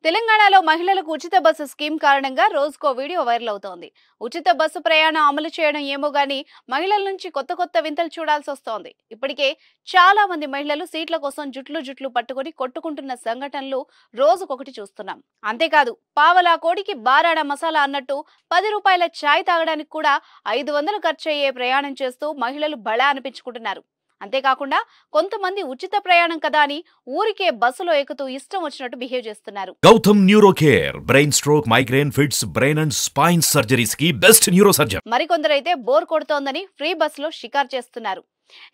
తెలంగాణలో మహిళలకు ఉచిత బస్సు స్కీమ్ కారణంగా రోజుకో వీడియో వైరల్ అవుతోంది. ఉచిత బస్సు ప్రయాణం అమలు చేయడం ఏమో గానీ మహిళల నుంచి కొత్త కొత్త వింతలు చూడాల్సి వస్తోంది. ఇప్పటికే చాలా మంది మహిళలు సీట్ల కోసం జుట్లు జుట్లు పట్టుకొని కొట్టుకుంటున్న సంఘటనలు రోజుకొకటి చూస్తున్నాం. అంతేకాదు పావలా కోడికి బారాడ మసాలా అన్నట్టు 10 రూపాయల ఛాయ్ తాగడానికి కూడా 500 ఖర్చు అయ్యే ప్రయాణం చేస్తూ మహిళలు బళా అనిపించుకుంటున్నారు. అంతేకాకుండా కొంతమంది ఉచిత ప్రయాణం కదా అని ఊరికే బస్సులో ఎక్కుతూ ఇష్టం వచ్చినట్టు బిహేవ్ చేస్తున్నారు. Gautam neuro care brain stroke migraine fits brain and spine surgeries కి బెస్ట్ న్యూరో సర్జన్. మరికొందరైతే బోర్ కొడుతోందని ఫ్రీ బస్సులో షికారు చేస్తున్నారు.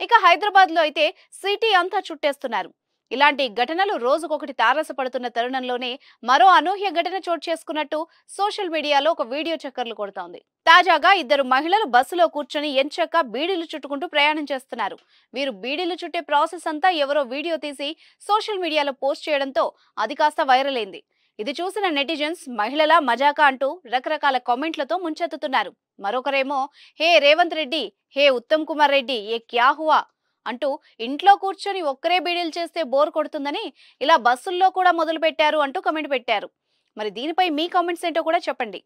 ఇక హైదరాబాద్ లో అయితే సిటీ అంతా చుట్టేస్తున్నారు. ఇలాంటి ఘటనలు రోజుకొకటి తారసపడుతున్న తరుణంలోనే మరో అనూహ్య ఘటన చోటు చేసుకున్నట్టు సోషల్ మీడియాలో ఒక వీడియో చక్కర్లు కొడుతోంది. తాజాగా ఇద్దరు మహిళలు బస్సులో కూర్చొని ఎంచక్కా బీడీలు చుట్టుకుంటూ ప్రయాణం చేస్తున్నారు. వీరు బీడీలు చుట్టే ప్రాసెస్ అంతా ఎవరో వీడియో తీసి సోషల్ మీడియాలో పోస్ట్ చేయడంతో అది కాస్త వైరల్ అయింది. ఇది చూసిన నెటిజన్స్ మహిళల మజాకా అంటూ రకరకాల కామెంట్లతో ముంచెత్తుతున్నారు. మరొకరేమో హే రేవంత్ రెడ్డి, హే ఉత్తమ్ కుమార్ రెడ్డి, ఏ క్యా హువా అంటూ ఇంట్లో కూర్చొని ఒక్కరే బీడీలు చేస్తే బోర్ కొడుతుందని ఇలా బస్సుల్లో కూడా మొదలు పెట్టారు అంటూ కామెంట్ పెట్టారు. మరి దీనిపై మీ కామెంట్స్ ఏంటో కూడా చెప్పండి.